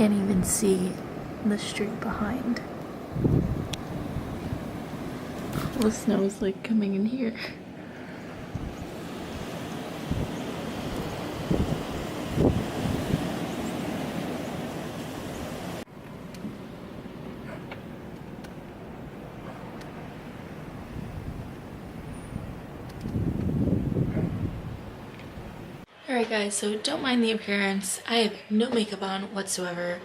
can't even see the street behind. All the snow is like coming in here. Alright guys, so don't mind the appearance. I have no makeup on whatsoever,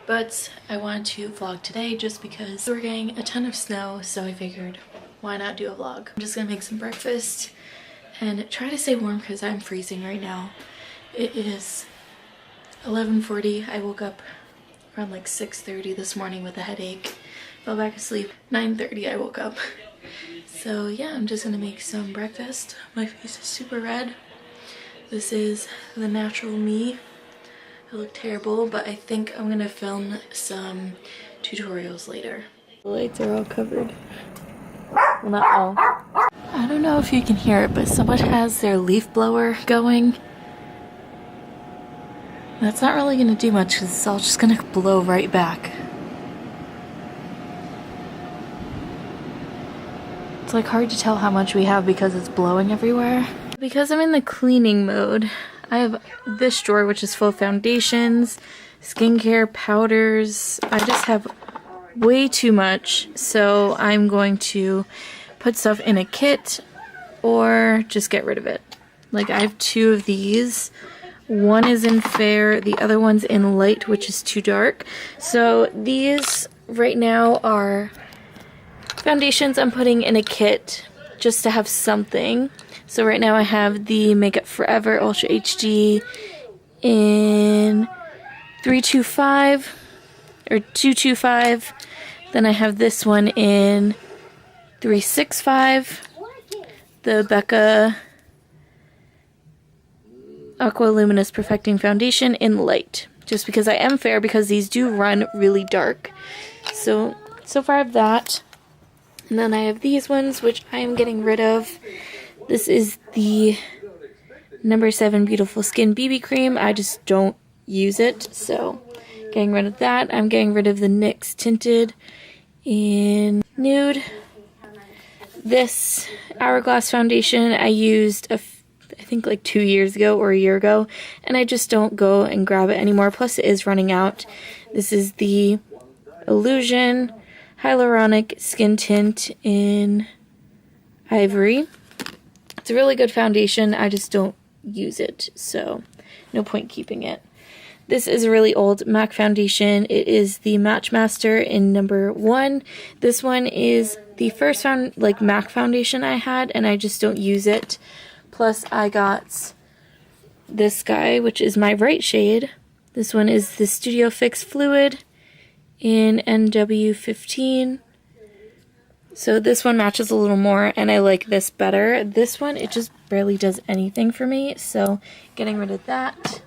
but I wanted to vlog today just because we're getting a ton of snow, so I figured why not do a vlog. I'm just gonna make some breakfast and try to stay warm because I'm freezing right now. It is 11:40. I woke up around like 6:30 this morning with a headache. Fell back asleep. 9:30 I woke up. So yeah, I'm just gonna make some breakfast. My face is super red. This is the natural me. I look terrible, but I think I'm gonna film some tutorials later. The lights are all covered. Well, not all. I don't know if you can hear it, but someone has their leaf blower going. That's not really gonna do much because it's all just gonna blow right back. It's like hard to tell how much we have because it's blowing everywhere. Because I'm in the cleaning mode, I have this drawer which is full of foundations, skincare, powders. I just have way too much, so I'm going to put stuff in a kit or just get rid of it. Like I have two of these. One is in fair, the other one's in light, which is too dark. So these right now are foundations I'm putting in a kit just to have something. So right now I have the Makeup Forever Ultra HD in 325 or 225. Then I have this one in 365. The Becca Aqua Luminous Perfecting Foundation in light. Just because I am fair, because these do run really dark. So far I have that. And then I have these ones, which I am getting rid of. This is the No. 7 Beautiful Skin BB Cream. I just don't use it, so getting rid of that. I'm getting rid of the NYX Tinted in Nude. This Hourglass Foundation I used, I think like 2 years ago or a year ago, and I just don't go and grab it anymore. Plus it is running out. This is the Illusion Hyaluronic Skin Tint in Ivory. It's a really good foundation, I just don't use it, so no point keeping it. This is a really old MAC foundation. It is the Matchmaster in No. 1. This one is the first MAC foundation I had, and I just don't use it. Plus I got this guy, which is my right shade. This one is the Studio Fix Fluid in NW15. So this one matches a little more, and I like this better. This one, it just barely does anything for me, so getting rid of that.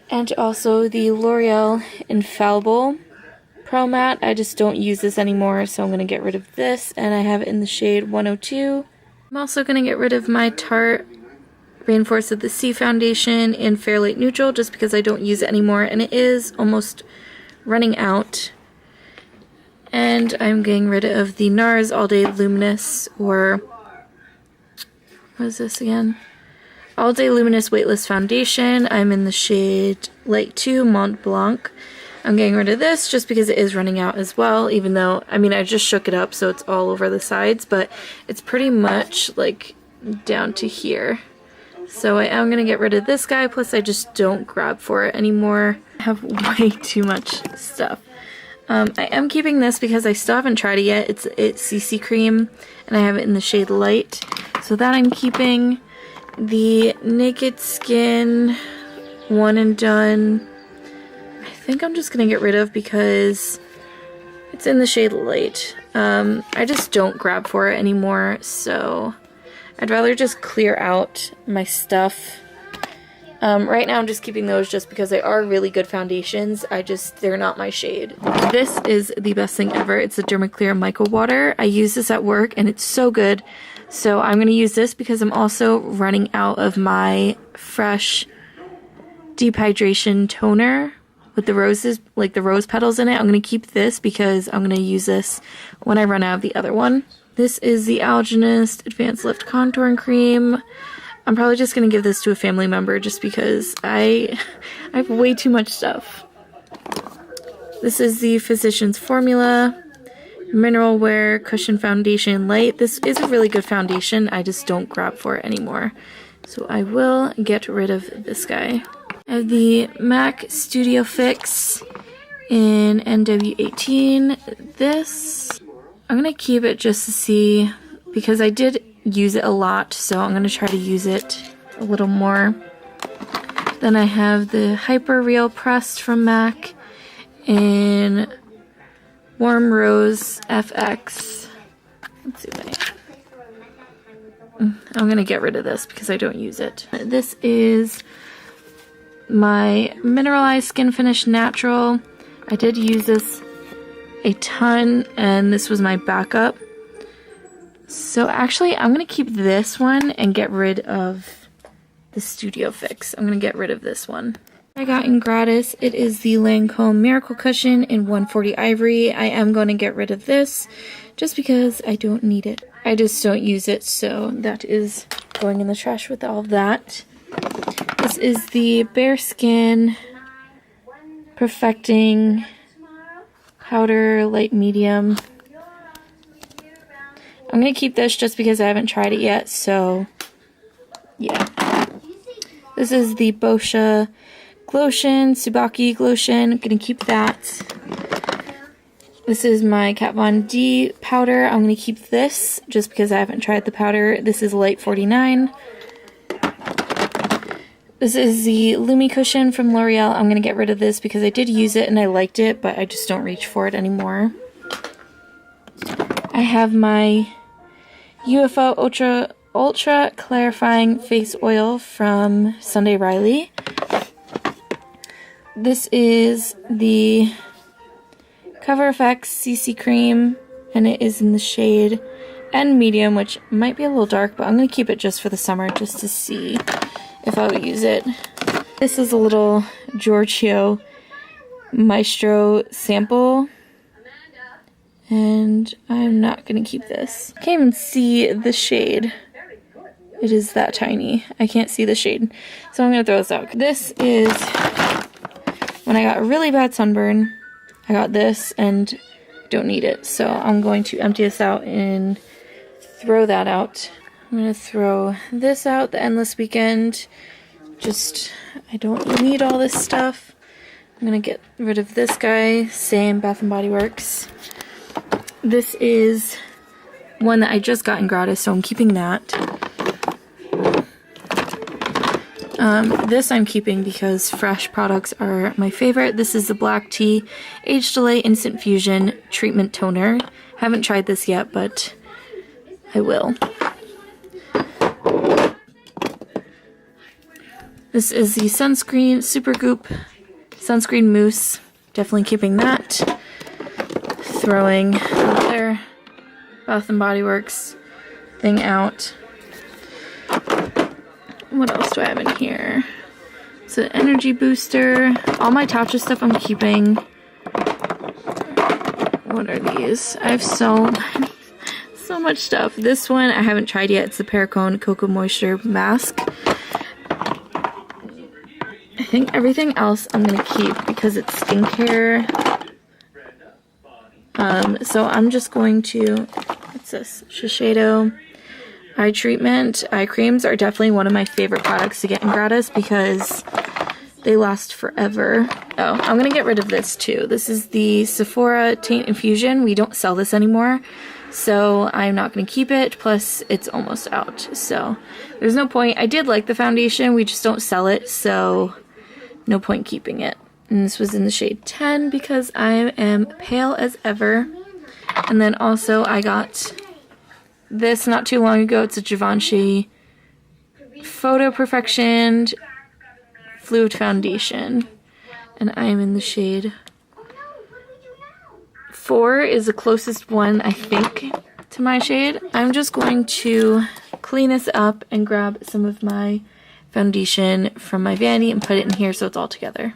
And also the L'Oreal Infallible Pro Matte. I just don't use this anymore, so I'm going to get rid of this, and I have it in the shade 102. I'm also going to get rid of my Tarte Rainforest of the Sea foundation in Fair Light Neutral, just because I don't use it anymore, and it is almost running out. And I'm getting rid of the NARS All Day Luminous, or what is this again? All Day Luminous Weightless Foundation. I'm in the shade Light 2 Mont Blanc. I'm getting rid of this just because it is running out as well, even though, I mean, I just shook it up so it's all over the sides, but it's pretty much like down to here. So I am going to get rid of this guy, plus I just don't grab for it anymore. I have way too much stuff. I am keeping this because I still haven't tried it yet. It's CC Cream, and I have it in the shade Light. So that I'm keeping. The Naked Skin One and Done, I think I'm just going to get rid of because it's in the shade Light. I just don't grab for it anymore, so I'd rather just clear out my stuff. Right now I'm just keeping those just because they are really good foundations. They're not my shade. This is the best thing ever. It's the Dermaclear Micro Water. I use this at work and it's so good. So I'm going to use this because I'm also running out of my Fresh Deep Hydration Toner. with the roses, like the rose petals in it. I'm going to keep this because I'm going to use this when I run out of the other one. This is the Algenist Advanced Lift Contouring Cream. I'm probably just going to give this to a family member just because I have way too much stuff. This is the Physicians Formula Mineral Wear Cushion Foundation Light. This is a really good foundation. I just don't grab for it anymore. So I will get rid of this guy. I have the MAC Studio Fix in NW18. This, I'm going to keep it just to see because I did use it a lot. So I'm going to try to use it a little more. Then I have the Hyper Real Pressed from MAC in Warm Rose FX. Let's see what I'm going to get rid of this because I don't use it. This is my Mineralized Skin Finish Natural. I did use this a ton and this was my backup. So actually I'm going to keep this one and get rid of the Studio Fix. I'm going to get rid of this one. I got in gratis. It is the Lancome Miracle Cushion in 140 Ivory. I am going to get rid of this just because I don't need it. I just don't use it, so that is going in the trash with all of that. This is the Bare Skin Perfecting Powder Light Medium. I'm going to keep this just because I haven't tried it yet, so yeah. This is the Boscia Glotion, Tsubaki Glotion. I'm going to keep that. This is my Kat Von D powder. I'm going to keep this just because I haven't tried the powder. This is Light 49. This is the Lumi Cushion from L'Oreal. I'm going to get rid of this because I did use it and I liked it, but I just don't reach for it anymore. I have my UFO Ultra Clarifying Face Oil from Sunday Riley. This is the Cover FX CC Cream, and it is in the shade N Medium, which might be a little dark, but I'm going to keep it just for the summer just to see if I would use it. This is a little Giorgio Maestro sample, and I'm not going to keep this. I can't even see the shade. It is that tiny. I can't see the shade, so I'm going to throw this out. This is when I got a really bad sunburn. I got this and don't need it, so I'm going to empty this out and throw that out. I'm going to throw this out, the Endless Weekend. I don't need all this stuff. I'm going to get rid of this guy, same Bath & Body Works. This is one that I just got in gratis, so I'm keeping that. This I'm keeping because fresh products are my favorite. This is the Black Tea Age Delay Instant Fusion Treatment Toner. Haven't tried this yet, but I will. This is the Sunscreen Supergoop Sunscreen Mousse. Definitely keeping that. Throwing their Bath & Body Works thing out. What else do I have in here? It's an energy booster. All my Tatcha stuff I'm keeping. What are these? I have so much stuff. This one I haven't tried yet. It's the Perricone Cocoa Moisture Mask. I think everything else I'm going to keep because it's skincare. So I'm just going to, what's this? Shiseido Eye Treatment. Eye creams are definitely one of my favorite products to get in gratis because they last forever. Oh, I'm going to get rid of this too. This is the Sephora Taint Infusion. We don't sell this anymore, so I'm not going to keep it. Plus, it's almost out, so there's no point. I did like the foundation. We just don't sell it, so no point keeping it. And this was in the shade 10 because I am pale as ever. And then also I got this not too long ago. It's a Givenchy Photo Perfection Fluid Foundation. And I am in the shade 4 is the closest one, I think, to my shade. I'm just going to clean this up and grab some of my foundation from my vanity and put it in here so it's all together.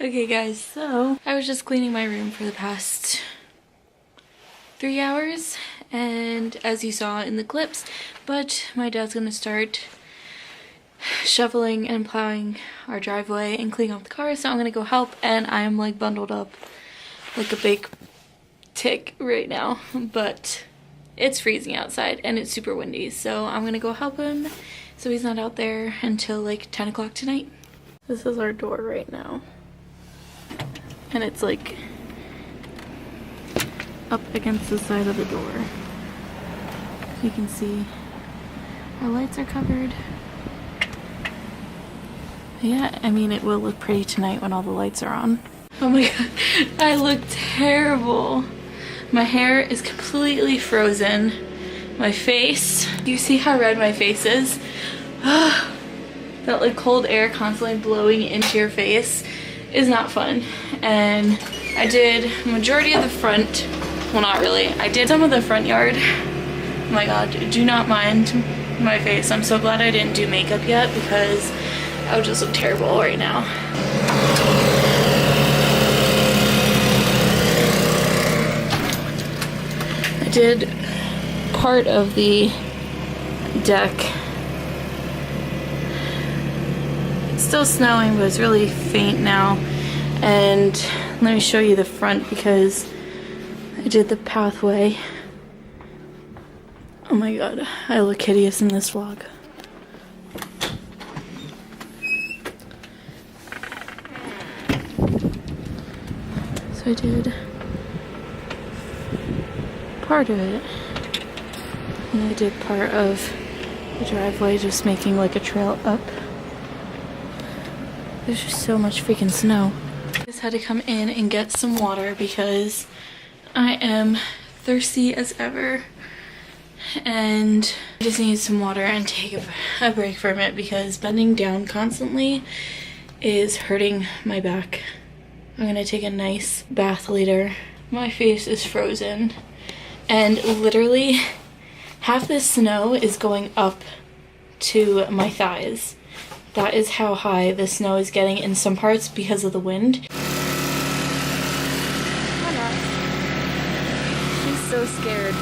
Okay guys, so I was just cleaning my room for the past 3 hours, and as you saw in the clips, but my dad's gonna start shoveling and plowing our driveway and cleaning up the car, so I'm gonna go help, and I am like bundled up like a big tick right now, but it's freezing outside and it's super windy, so I'm gonna go help him so he's not out there until like 10 o'clock tonight. This is our door right now, and it's like up against the side of the door. You can see our lights are covered. Yeah, I mean, it will look pretty tonight when all the lights are on. Oh my god, I look terrible. My hair is completely frozen. My face, do you see how red my face is? That like cold air constantly blowing into your face is not fun. And I did majority of the front, well not really, I did some of the front yard. Oh my god, do not mind my face. I'm so glad I didn't do makeup yet because I would just look terrible right now. I did part of the deck. It's still snowing, but it's really faint now. And let me show you the front because I did the pathway. Oh my god, I look hideous in this vlog. So I did part of it, and I did part of the driveway, just making like a trail up. There's just so much freaking snow. I just had to come in and get some water because I am thirsty as ever, and I just need some water and take a break from it because bending down constantly is hurting my back. I'm gonna take a nice bath later. My face is frozen, and literally half the snow is going up to my thighs. That is how high the snow is getting in some parts because of the wind. She's so scared.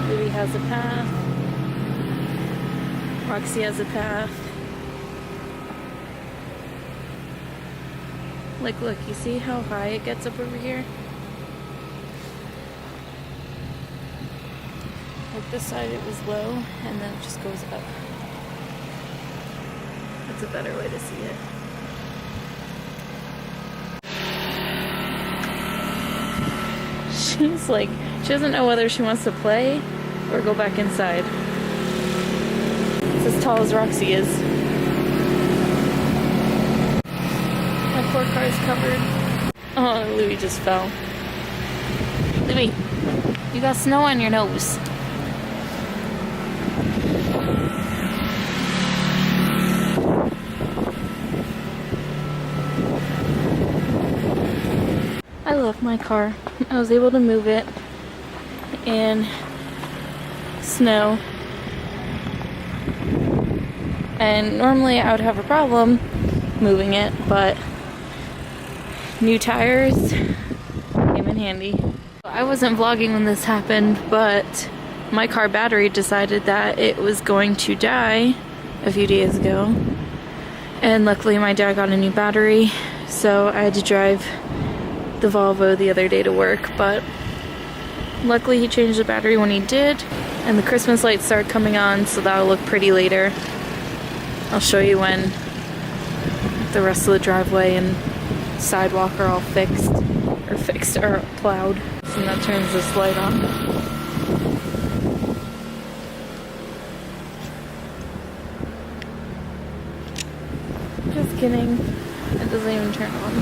Louie has a path. Roxy has a path. Like, look, you see how high it gets up over here? Like this side it was low, and then it just goes up. That's a better way to see it. She's like, she doesn't know whether she wants to play or go back inside. It's as tall as Roxy is. My poor car is covered. Oh, Louie just fell. Louie, you got snow on your nose. I love my car. I was able to move it in snow. And normally I would have a problem moving it, but new tires came in handy. I wasn't vlogging when this happened, but my car battery decided that it was going to die a few days ago. And luckily my dad got a new battery, so I had to drive the Volvo the other day to work, but luckily he changed the battery when he did, and the Christmas lights start coming on, so that'll look pretty later. I'll show you when the rest of the driveway and sidewalk are all fixed or plowed. And that turns this light on. Just kidding. It doesn't even turn on.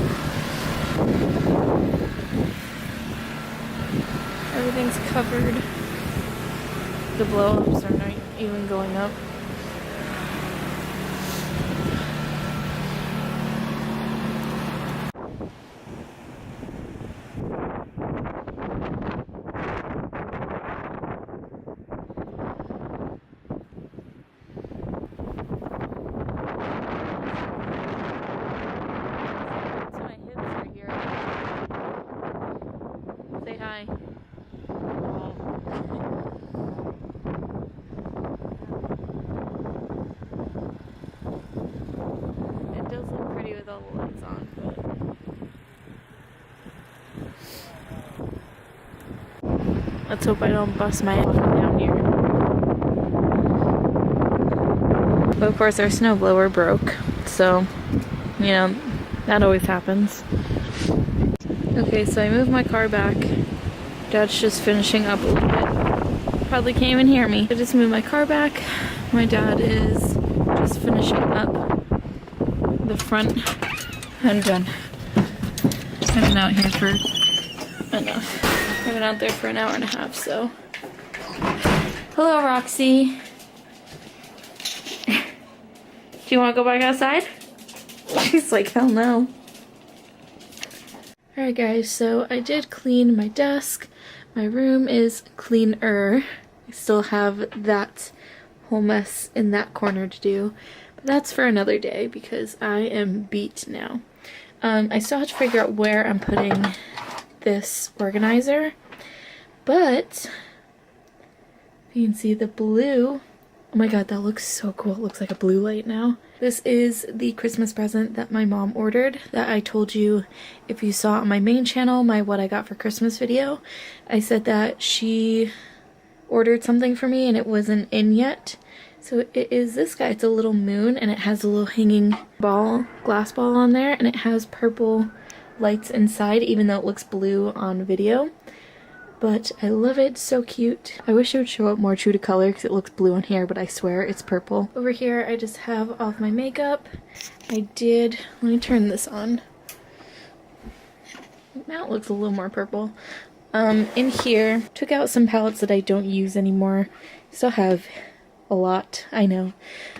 Everything's covered. The blow-ups are not even going up. let's hope I don't bust my ass down here. But of course our snowblower broke, so, you know, that always happens. Okay, so I moved my car back. Dad's just finishing up a little bit. Probably can't even hear me. I just moved my car back. My dad is just finishing up the front. I'm done. I've been out here for enough. I've been out there for an hour and a half, so. Hello, Roxy. Do you want to go back outside? She's like, hell no. Alright guys, so I did clean my desk. My room is cleaner. I still have that whole mess in that corner to do. But that's for another day because I am beat now. I still have to figure out where I'm putting this organizer. But you can see the blue. Oh my god, that looks so cool. It looks like a blue light now. This is the Christmas present that my mom ordered that I told you if you saw on my main channel, my what I got for Christmas video. I said that she ordered something for me and it wasn't in yet. So it is this guy. It's a little moon and it has a little hanging ball, glass ball on there, and it has purple lights inside even though it looks blue on video. But I love it, so cute. I wish it would show up more true to color because it looks blue on here, but I swear it's purple. Over here I just have all of my makeup. Let me turn this on. Now it looks a little more purple. In here, took out some palettes that I don't use anymore. Still have a lot, I know.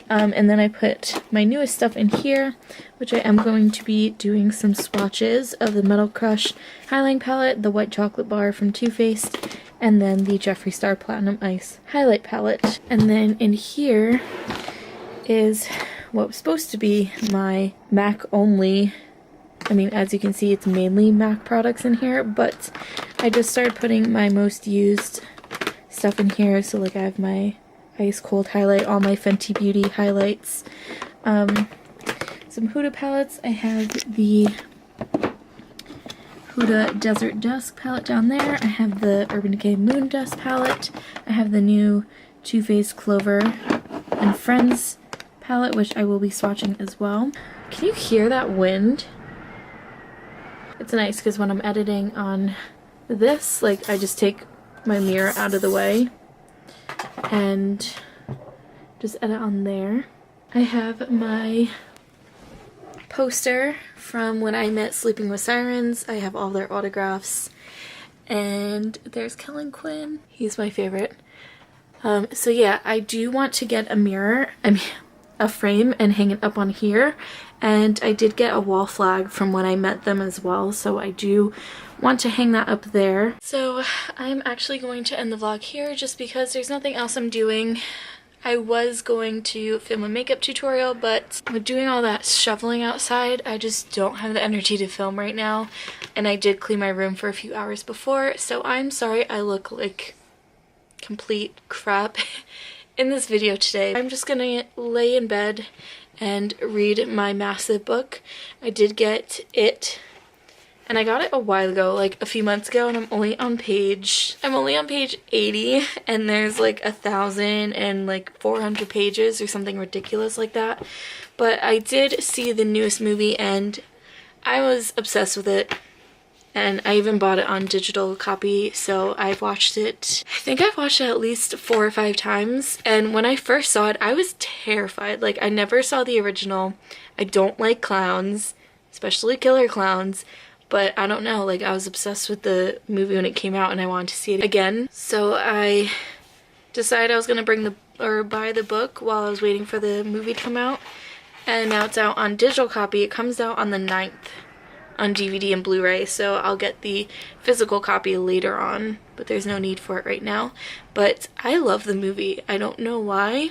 And then I put my newest stuff in here, which I am going to be doing some swatches of the Metal Crush highlighting palette, the white chocolate bar from Too Faced, and then the Jeffree Star Platinum Ice highlight palette. And then in here is what was supposed to be my MAC only. I mean, as you can see, it's mainly MAC products in here, but I just started putting my most used stuff in here. So like I have my Ice Cold highlight, all my Fenty Beauty highlights, some Huda palettes. I have the Huda Desert Dusk palette down there. I have the Urban Decay Moon Dust palette. I have the new Too Faced Clover and Friends palette, which I will be swatching as well. Can you hear that wind? It's nice because when I'm editing on this, like I just take my mirror out of the way and just edit on there. I have my poster from when I met Sleeping with Sirens. I have all their autographs. And there's Kellen Quinn. He's my favorite. So yeah, I do want to get a mirror, a frame, and hang it up on here. And I did get a wall flag from when I met them as well, so I do want to hang that up there. So I'm actually going to end the vlog here just because there's nothing else I'm doing. I was going to film a makeup tutorial, but with doing all that shoveling outside, I just don't have the energy to film right now. And I did clean my room for a few hours before, so I'm sorry I look like complete crap in this video today. I'm just gonna lay in bed and read my massive book. I did get it, and I got it a while ago, like a few months ago, and I'm only on page 80, and there's like 1,000 and like 400 pages or something ridiculous like that. But I did see the newest movie and I was obsessed with it. And I even bought it on digital copy, so I've watched it. I think I've watched it at least 4 or 5 times. And when I first saw it, I was terrified. Like, I never saw the original. I don't like clowns, especially killer clowns. But I don't know, like, I was obsessed with the movie when it came out and I wanted to see it again. So I decided I was gonna buy the book while I was waiting for the movie to come out. And now it's out on digital copy. It comes out on the 9th. On DVD and Blu-ray, so I'll get the physical copy later on, but there's no need for it right now. But I love the movie. I don't know why.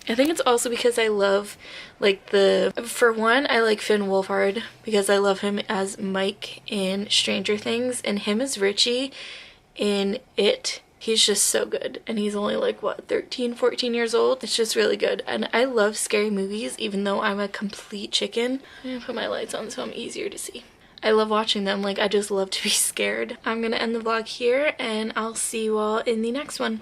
I think it's also because I love, like, for one, I like Finn Wolfhard because I love him as Mike in Stranger Things, and him as Richie in It. He's just so good, and he's only like, what, 13, 14 years old? It's just really good, and I love scary movies, even though I'm a complete chicken. I'm gonna put my lights on so I'm easier to see. I love watching them. Like, I just love to be scared. I'm gonna end the vlog here, and I'll see you all in the next one.